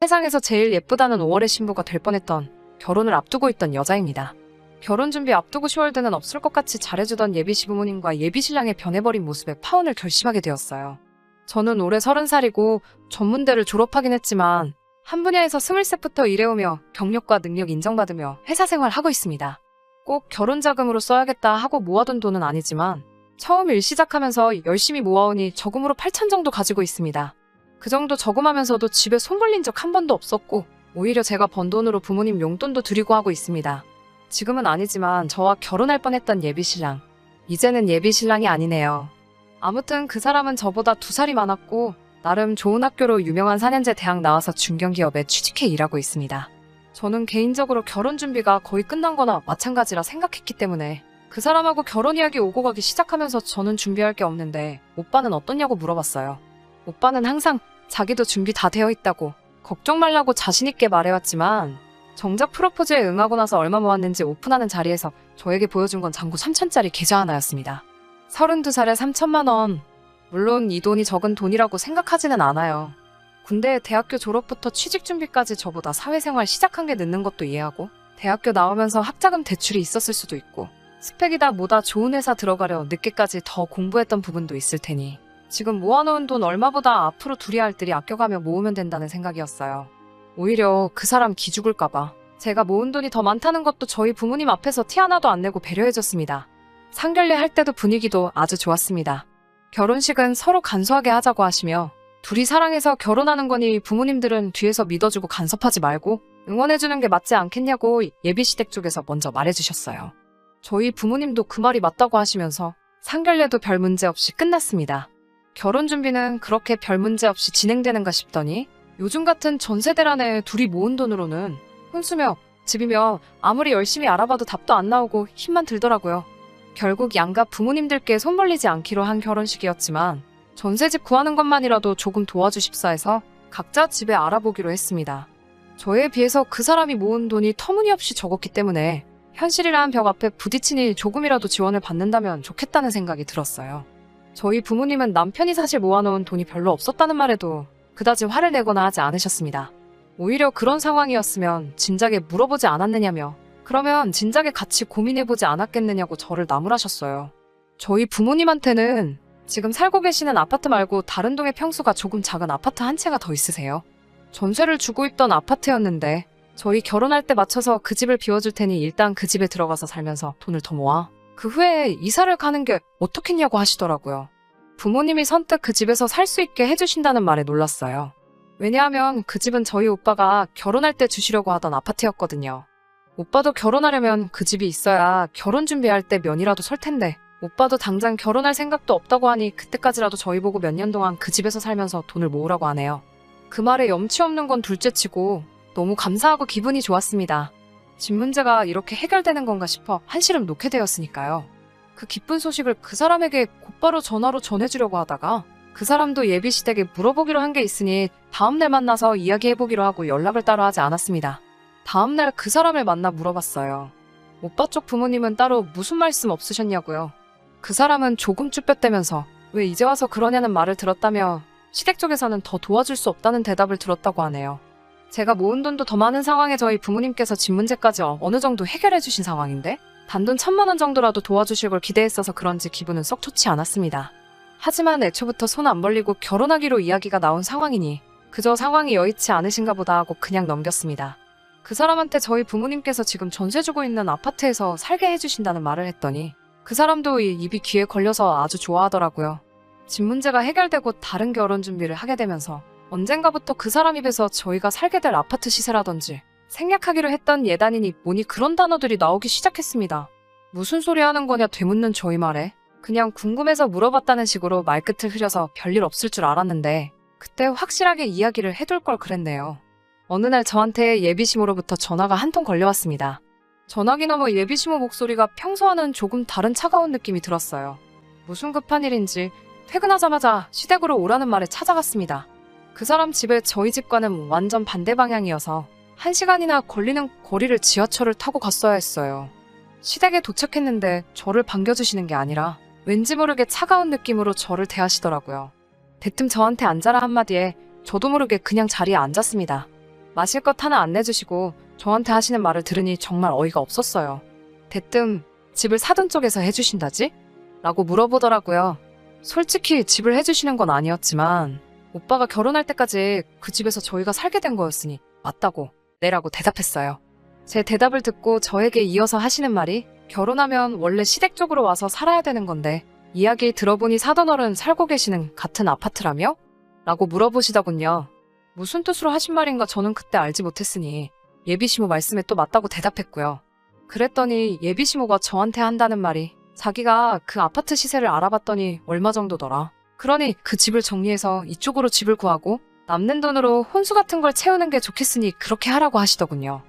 세상에서 제일 예쁘다는 5월의 신부가 될 뻔했던 결혼을 앞두고 있던 여자입니다. 결혼 준비 앞두고 10월드는 없을 것 같이 잘해주던 예비 시부모님과 예비 신랑의 변해버린 모습에 파혼을 결심하게 되었어요. 저는 올해 30살이고 전문대를 졸업하긴 했지만 한 분야에서 23부터 일해오며 경력과 능력 인정받으며 회사 생활하고 있습니다. 꼭 결혼 자금으로 써야겠다 하고 모아둔 돈은 아니지만 처음 일 시작하면서 열심히 모아오니 저금으로 8천 정도 가지고 있습니다. 그 정도 저금하면서도 집에 손 벌린 적 한 번도 없었고 오히려 제가 번 돈으로 부모님 용돈도 드리고 하고 있습니다. 지금은 아니지만 저와 결혼할 뻔했던 예비신랑. 이제는 예비신랑이 아니네요. 아무튼 그 사람은 저보다 2살이 많았고 나름 좋은 학교로 유명한 4년제 대학 나와서 중견기업에 취직해 일하고 있습니다. 저는 개인적으로 결혼 준비가 거의 끝난 거나 마찬가지라 생각했기 때문에 그 사람하고 결혼 이야기 오고 가기 시작하면서 저는 준비할 게 없는데 오빠는 어떠냐고 물어봤어요. 오빠는 항상 자기도 준비 다 되어 있다고 걱정 말라고 자신있게 말해왔지만 정작 프로포즈에 응하고 나서 얼마 모았는지 오픈하는 자리에서 저에게 보여준 건 잔고 3천짜리 계좌 하나였습니다. 32살에 3천만 원. 물론 이 돈이 적은 돈이라고 생각하지는 않아요. 군대 대학교 졸업부터 취직 준비까지 저보다 사회생활 시작한 게 늦는 것도 이해하고 대학교 나오면서 학자금 대출이 있었을 수도 있고 스펙이다 뭐다 좋은 회사 들어가려 늦게까지 더 공부했던 부분도 있을 테니 지금 모아놓은 돈 얼마보다 앞으로 둘이 할 일이 아껴가며 모으면 된다는 생각이었어요. 오히려 그 사람 기죽을까봐 제가 모은 돈이 더 많다는 것도 저희 부모님 앞에서 티 하나도 안 내고 배려해줬습니다. 상견례 할 때도 분위기도 아주 좋았습니다. 결혼식은 서로 간소하게 하자고 하시며 둘이 사랑해서 결혼하는 거니 부모님들은 뒤에서 믿어주고 간섭하지 말고 응원해주는 게 맞지 않겠냐고 예비시댁 쪽에서 먼저 말해주셨어요. 저희 부모님도 그 말이 맞다고 하시면서 상견례도 별 문제 없이 끝났습니다. 결혼 준비는 그렇게 별 문제 없이 진행되는가 싶더니 요즘 같은 전세대란에 둘이 모은 돈으로는 혼수며 집이며 아무리 열심히 알아봐도 답도 안 나오고 힘만 들더라고요. 결국 양가 부모님들께 손 벌리지 않기로 한 결혼식이었지만 전세집 구하는 것만이라도 조금 도와주십사 해서 각자 집에 알아보기로 했습니다. 저에 비해서 그 사람이 모은 돈이 터무니없이 적었기 때문에 현실이라는 벽 앞에 부딪히니 조금이라도 지원을 받는다면 좋겠다는 생각이 들었어요. 저희 부모님은 남편이 사실 모아놓은 돈이 별로 없었다는 말에도 그다지 화를 내거나 하지 않으셨습니다. 오히려 그런 상황이었으면 진작에 물어보지 않았느냐며 그러면 진작에 같이 고민해보지 않았겠느냐고 저를 나무라셨어요. 저희 부모님한테는 지금 살고 계시는 아파트 말고 다른 동의 평수가 조금 작은 아파트 한 채가 더 있으세요. 전세를 주고 있던 아파트였는데 저희 결혼할 때 맞춰서 그 집을 비워줄 테니 일단 그 집에 들어가서 살면서 돈을 더 모아. 그 후에 이사를 가는 게 어떻겠냐고 하시더라고요. 부모님이 선뜻 그 집에서 살 수 있게 해주신다는 말에 놀랐어요. 왜냐하면 그 집은 저희 오빠가 결혼할 때 주시려고 하던 아파트였거든요. 오빠도 결혼하려면 그 집이 있어야 결혼 준비할 때 면이라도 설 텐데 오빠도 당장 결혼할 생각도 없다고 하니 그때까지라도 저희 보고 몇 년 동안 그 집에서 살면서 돈을 모으라고 하네요. 그 말에 염치 없는 건 둘째치고 너무 감사하고 기분이 좋았습니다. 집 문제가 이렇게 해결되는 건가 싶어 한시름 놓게 되었으니까요. 그 기쁜 소식을 그 사람에게 곧바로 전화로 전해주려고 하다가 그 사람도 예비시댁에 물어보기로 한 게 있으니 다음날 만나서 이야기해보기로 하고 연락을 따로 하지 않았습니다. 다음날 그 사람을 만나 물어봤어요. 오빠 쪽 부모님은 따로 무슨 말씀 없으셨냐고요. 그 사람은 조금 쭈뼛대면서 왜 이제 와서 그러냐는 말을 들었다며 시댁 쪽에서는 더 도와줄 수 없다는 대답을 들었다고 하네요. 제가 모은 돈도 더 많은 상황에 저희 부모님께서 집 문제까지 어느 정도 해결해 주신 상황인데 단돈 1,000만 원 정도라도 도와주실 걸 기대했어서 그런지 기분은 썩 좋지 않았습니다. 하지만 애초부터 손 안 벌리고 결혼하기로 이야기가 나온 상황이니 그저 상황이 여의치 않으신가 보다 하고 그냥 넘겼습니다. 그 사람한테 저희 부모님께서 지금 전세 주고 있는 아파트에서 살게 해주신다는 말을 했더니 그 사람도 입이 귀에 걸려서 아주 좋아하더라고요. 집 문제가 해결되고 다른 결혼 준비를 하게 되면서 언젠가부터 그 사람 입에서 저희가 살게 될 아파트 시세라든지 생략하기로 했던 예단이니 뭐니 그런 단어들이 나오기 시작했습니다. 무슨 소리 하는 거냐 되묻는 저희 말에 그냥 궁금해서 물어봤다는 식으로 말끝을 흐려서 별일 없을 줄 알았는데 그때 확실하게 이야기를 해둘 걸 그랬네요. 어느 날 저한테 예비시모로부터 전화가 한 통 걸려왔습니다. 전화기 너머 예비시모 목소리가 평소와는 조금 다른 차가운 느낌이 들었어요. 무슨 급한 일인지 퇴근하자마자 시댁으로 오라는 말에 찾아갔습니다. 그 사람 집에 저희 집과는 완전 반대 방향이어서 1시간이나 걸리는 거리를 지하철을 타고 갔어야 했어요. 시댁에 도착했는데 저를 반겨주시는 게 아니라 왠지 모르게 차가운 느낌으로 저를 대하시더라고요. 대뜸 저한테 앉아라 한마디에 저도 모르게 그냥 자리에 앉았습니다. 마실 것 하나 안 내주시고 저한테 하시는 말을 들으니 정말 어이가 없었어요. 대뜸 집을 사돈 쪽에서 해주신다지? 라고 물어보더라고요. 솔직히 집을 해주시는 건 아니었지만 오빠가 결혼할 때까지 그 집에서 저희가 살게 된 거였으니 맞다고 네라고 대답했어요. 제 대답을 듣고 저에게 이어서 하시는 말이 결혼하면 원래 시댁 쪽으로 와서 살아야 되는 건데 이야기 들어보니 사돈어른 살고 계시는 같은 아파트라며? 라고 물어보시더군요. 무슨 뜻으로 하신 말인가 저는 그때 알지 못했으니 예비시모 말씀에 또 맞다고 대답했고요. 그랬더니 예비시모가 저한테 한다는 말이 자기가 그 아파트 시세를 알아봤더니 얼마 정도더라. 그러니 그 집을 정리해서 이쪽으로 집을 구하고 남는 돈으로 혼수 같은 걸 채우는 게 좋겠으니 그렇게 하라고 하시더군요.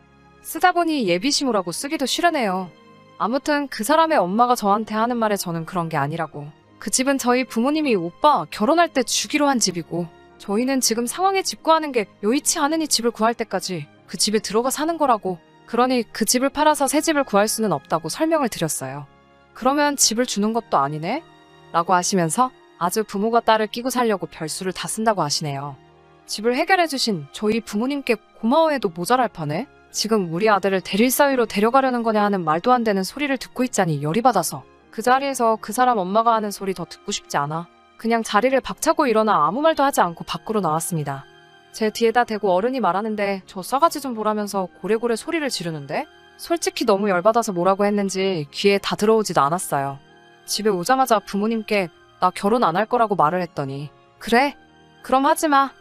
쓰다 보니 예비시모라고 쓰기도 싫으네요. 아무튼 그 사람의 엄마가 저한테 하는 말에 저는 그런 게 아니라고. 그 집은 저희 부모님이 오빠 결혼할 때 주기로 한 집이고 저희는 지금 상황에 집 구하는 게 여의치 않으니 집을 구할 때까지 그 집에 들어가 사는 거라고. 그러니 그 집을 팔아서 새 집을 구할 수는 없다고 설명을 드렸어요. 그러면 집을 주는 것도 아니네? 라고 하시면서 아주 부모가 딸을 끼고 살려고 별수를 다 쓴다고 하시네요. 집을 해결해주신 저희 부모님께 고마워해도 모자랄 판에 지금 우리 아들을 대릴 사위로 데려가려는 거냐 하는 말도 안 되는 소리를 듣고 있자니 열이 받아서 그 자리에서 그 사람 엄마가 하는 소리 더 듣고 싶지 않아 그냥 자리를 박차고 일어나 아무 말도 하지 않고 밖으로 나왔습니다. 제 뒤에다 대고 어른이 말하는데 저 싸가지 좀 보라면서 고래고래 소리를 지르는데 솔직히 너무 열받아서 뭐라고 했는지 귀에 다 들어오지도 않았어요. 집에 오자마자 부모님께 나 결혼 안 할 거라고 말을 했더니 그래? 그럼 하지 마.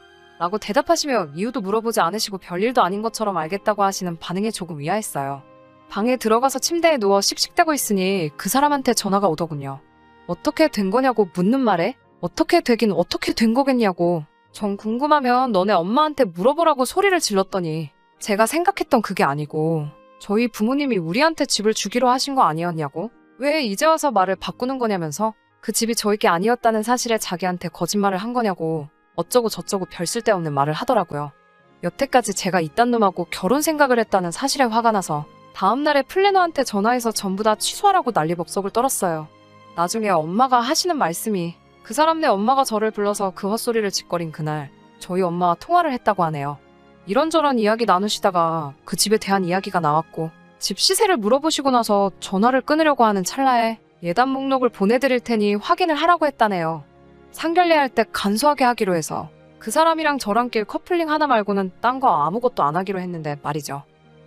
라고 대답하시며 이유도 물어보지 않으시고 별일도 아닌 것처럼 알겠다고 하시는 반응에 조금 의아했어요. 방에 들어가서 침대에 누워 씩씩대고 있으니 그 사람한테 전화가 오더군요. 어떻게 된 거냐고 묻는 말에 어떻게 되긴 어떻게 된 거겠냐고 전 궁금하면 너네 엄마한테 물어보라고 소리를 질렀더니 제가 생각했던 그게 아니고 저희 부모님이 우리한테 집을 주기로 하신 거 아니었냐고 왜 이제 와서 말을 바꾸는 거냐면서 그 집이 저희 게 아니었다는 사실에 자기한테 거짓말을 한 거냐고 어쩌고 저쩌고 별 쓸데없는 말을 하더라고요. 여태까지 제가 이딴 놈하고 결혼 생각을 했다는 사실에 화가 나서 다음날에 플래너한테 전화해서 전부 다 취소하라고 난리법석을 떨었어요. 나중에 엄마가 하시는 말씀이 그 사람네 엄마가 저를 불러서 그 헛소리를 짓거린 그날 저희 엄마와 통화를 했다고 하네요. 이런저런 이야기 나누시다가 그 집에 대한 이야기가 나왔고 집 시세를 물어보시고 나서 전화를 끊으려고 하는 찰나에 예단 목록을 보내드릴 테니 확인을 하라고 했다네요. 상견례할 때 간소하게 하기로 해서 그 사람이랑 저랑 낄 커플링 하나 말고는 딴 거 아무것도 안 하기로 했는데 말이죠.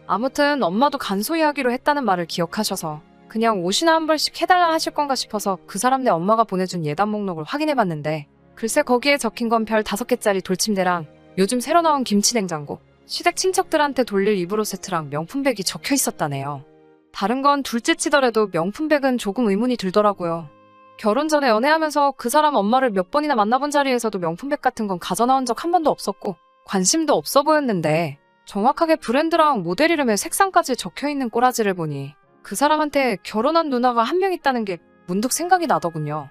아무튼 엄마도 간소히 하기로 했다는 말을 기억하셔서 그냥 옷이나 한 벌씩 해달라 하실 건가 싶어서 그 사람네 엄마가 보내준 예단 목록을 확인해봤는데 글쎄 거기에 적힌 건 별 5개짜리 돌침대랑 요즘 새로 나온 김치냉장고, 시댁 친척들한테 돌릴 이불옷 세트랑 명품백이 적혀 있었다네요. 다른 건 둘째 치더라도 명품백은 조금 의문이 들더라고요. 결혼 전에 연애하면서 그 사람 엄마를 몇 번이나 만나본 자리에서도 명품백 같은 건 가져나온 적 한 번도 없었고 관심도 없어 보였는데 정확하게 브랜드랑 모델 이름에 색상까지 적혀있는 꼬라지를 보니 그 사람한테 결혼한 누나가 한 명 있다는 게 문득 생각이 나더군요.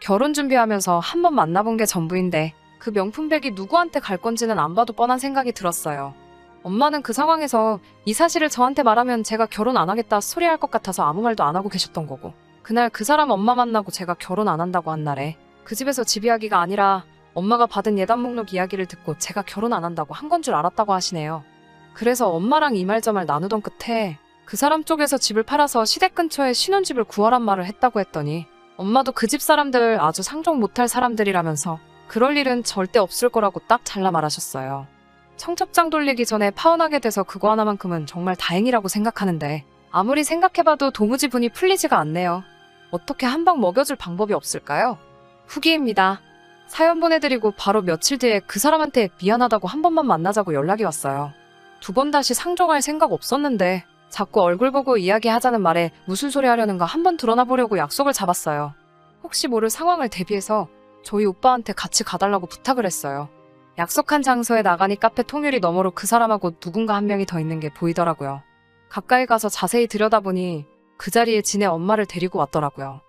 결혼 준비하면서 한 번 만나본 게 전부인데 그 명품백이 누구한테 갈 건지는 안 봐도 뻔한 생각이 들었어요. 엄마는 그 상황에서 이 사실을 저한테 말하면 제가 결혼 안 하겠다 소리할 것 같아서 아무 말도 안 하고 계셨던 거고 그날 그 사람 엄마 만나고 제가 결혼 안 한다고 한 날에 그 집에서 집 이야기가 아니라 엄마가 받은 예단 목록 이야기를 듣고 제가 결혼 안 한다고 한 건 줄 알았다고 하시네요. 그래서 엄마랑 이 말 저 말 나누던 끝에 그 사람 쪽에서 집을 팔아서 시댁 근처에 신혼집을 구하란 말을 했다고 했더니 엄마도 그 집 사람들 아주 상종 못할 사람들이라면서 그럴 일은 절대 없을 거라고 딱 잘라 말하셨어요. 청첩장 돌리기 전에 파혼하게 돼서 그거 하나만큼은 정말 다행이라고 생각하는데 아무리 생각해봐도 도무지 분이 풀리지가 않네요. 어떻게 한 방 먹여줄 방법이 없을까요? 후기입니다. 사연 보내드리고 바로 며칠 뒤에 그 사람한테 미안하다고 한 번만 만나자고 연락이 왔어요. 2번 다시 상종할 생각 없었는데 자꾸 얼굴 보고 이야기하자는 말에 무슨 소리 하려는가 한번 드러나 보려고 약속을 잡았어요. 혹시 모를 상황을 대비해서 저희 오빠한테 같이 가달라고 부탁을 했어요. 약속한 장소에 나가니 카페 통유리 너머로 그 사람하고 누군가 한 명이 더 있는 게 보이더라고요. 가까이 가서 자세히 들여다보니 그 자리에 지네 엄마를 데리고 왔더라고요.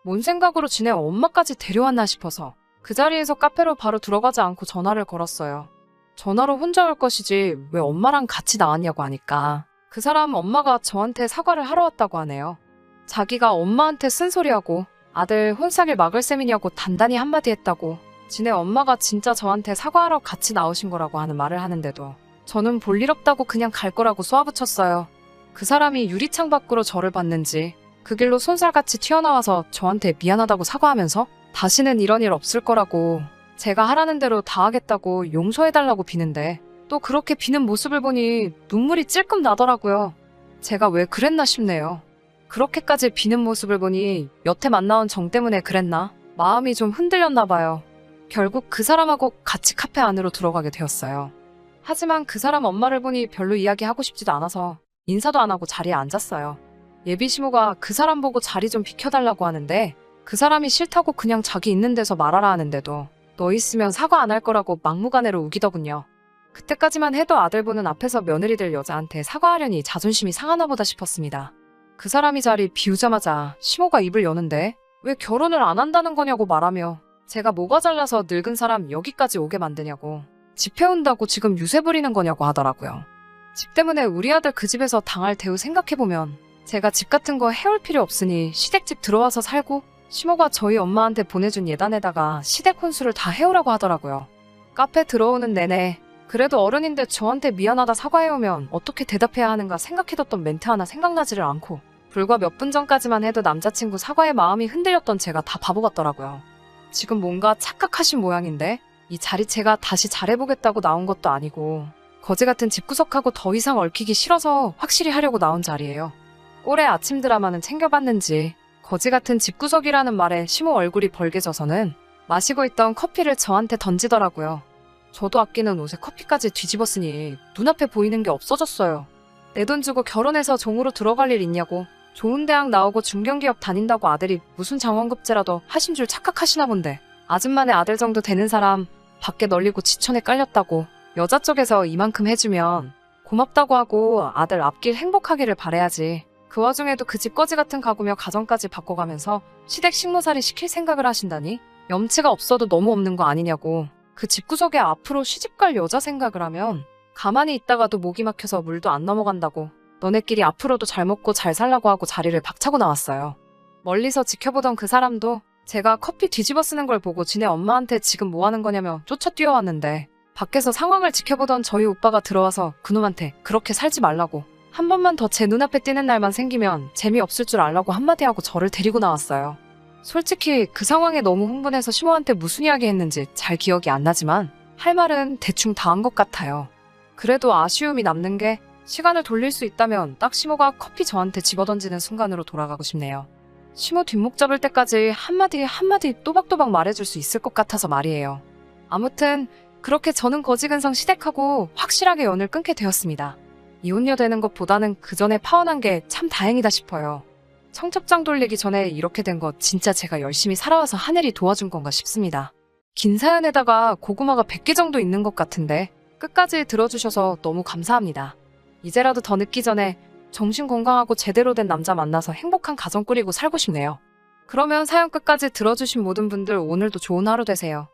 뭔 생각으로 지네 엄마까지 데려왔나 싶어서 그 자리에서 카페로 바로 들어가지 않고 전화를 걸었어요. 전화로 혼자 올 것이지 왜 엄마랑 같이 나왔냐고 하니까 그 사람 엄마가 저한테 사과를 하러 왔다고 하네요. 자기가 엄마한테 쓴소리하고 아들 혼사길 막을 셈이냐고 단단히 한마디 했다고 지네 엄마가 진짜 저한테 사과하러 같이 나오신 거라고 하는 말을 하는데도 저는 볼일 없다고 그냥 갈 거라고 쏘아붙였어요. 그 사람이 유리창 밖으로 저를 봤는지 그 길로 손살같이 튀어나와서 저한테 미안하다고 사과하면서 다시는 이런 일 없을 거라고 제가 하라는 대로 다 하겠다고 용서해달라고 비는데 또 그렇게 비는 모습을 보니 눈물이 찔끔 나더라고요. 제가 왜 그랬나 싶네요. 그렇게까지 비는 모습을 보니 여태 만나온 정 때문에 그랬나? 마음이 좀 흔들렸나 봐요. 결국 그 사람하고 같이 카페 안으로 들어가게 되었어요. 하지만 그 사람 엄마를 보니 별로 이야기하고 싶지도 않아서 인사도 안 하고 자리에 앉았어요. 예비 시모가 그 사람 보고 자리 좀 비켜달라고 하는데 그 사람이 싫다고 그냥 자기 있는 데서 말하라 하는데도 너 있으면 사과 안 할 거라고 막무가내로 우기더군요. 그때까지만 해도 아들 보는 앞에서 며느리 될 여자한테 사과하려니 자존심이 상하나 보다 싶었습니다. 그 사람이 자리 비우자마자 시모가 입을 여는데 왜 결혼을 안 한다는 거냐고 말하며 제가 뭐가 잘나서 늙은 사람 여기까지 오게 만드냐고 집 해온다고 지금 유세 부리는 거냐고 하더라고요. 집 때문에 우리 아들 그 집에서 당할 대우 생각해보면 제가 집 같은 거 해올 필요 없으니 시댁집 들어와서 살고 시모가 저희 엄마한테 보내준 예단에다가 시댁 혼수를 다 해오라고 하더라고요. 카페 들어오는 내내 그래도 어른인데 저한테 미안하다 사과해오면 어떻게 대답해야 하는가 생각해뒀던 멘트 하나 생각나지를 않고 불과 몇 분 전까지만 해도 남자친구 사과에 마음이 흔들렸던 제가 다 바보 같더라고요. 지금 뭔가 착각하신 모양인데 이 자리채가 다시 잘해보겠다고 나온 것도 아니고 거지 같은 집구석하고 더 이상 얽히기 싫어서 확실히 하려고 나온 자리예요. 올해 아침 드라마는 챙겨봤는지 거지 같은 집구석이라는 말에 시모 얼굴이 벌개져서는 마시고 있던 커피를 저한테 던지더라고요. 저도 아끼는 옷에 커피까지 뒤집었으니 눈앞에 보이는 게 없어졌어요. 내 돈 주고 결혼해서 종으로 들어갈 일 있냐고 좋은 대학 나오고 중견기업 다닌다고 아들이 무슨 장원급제라도 하신 줄 착각하시나 본데 아줌마네 아들 정도 되는 사람 밖에 널리고 지천에 깔렸다고 여자 쪽에서 이만큼 해주면 고맙다고 하고 아들 앞길 행복하기를 바라야지. 그 와중에도 그 집 거지 같은 가구며 가정까지 바꿔가면서 시댁 식모살이 시킬 생각을 하신다니 염치가 없어도 너무 없는 거 아니냐고. 그 집구석에 앞으로 시집갈 여자 생각을 하면 가만히 있다가도 목이 막혀서 물도 안 넘어간다고 너네끼리 앞으로도 잘 먹고 잘 살라고 하고 자리를 박차고 나왔어요. 멀리서 지켜보던 그 사람도 제가 커피 뒤집어 쓰는 걸 보고 지네 엄마한테 지금 뭐 하는 거냐며 쫓아 뛰어왔는데 밖에서 상황을 지켜보던 저희 오빠가 들어와서 그놈한테 그렇게 살지 말라고 한 번만 더 제 눈앞에 띄는 날만 생기면 재미없을 줄 알라고 한마디 하고 저를 데리고 나왔어요. 솔직히 그 상황에 너무 흥분해서 시모한테 무슨 이야기 했는지 잘 기억이 안 나지만 할 말은 대충 다 한 것 같아요. 그래도 아쉬움이 남는 게 시간을 돌릴 수 있다면 딱 시모가 커피 저한테 집어던지는 순간으로 돌아가고 싶네요. 시모 뒷목 잡을 때까지 한마디 또박또박 말해줄 수 있을 것 같아서 말이에요. 아무튼 그렇게 저는 거지근성 시댁하고 확실하게 연을 끊게 되었습니다. 이혼녀 되는 것보다는 그 전에 파혼한 게 참 다행이다 싶어요. 청첩장 돌리기 전에 이렇게 된 거 진짜 제가 열심히 살아와서 하늘이 도와준 건가 싶습니다. 긴 사연에다가 고구마가 100개 정도 있는 것 같은데 끝까지 들어주셔서 너무 감사합니다. 이제라도 더 늦기 전에 정신 건강하고 제대로 된 남자 만나서 행복한 가정 꾸리고 살고 싶네요. 그러면 사연 끝까지 들어주신 모든 분들 오늘도 좋은 하루 되세요.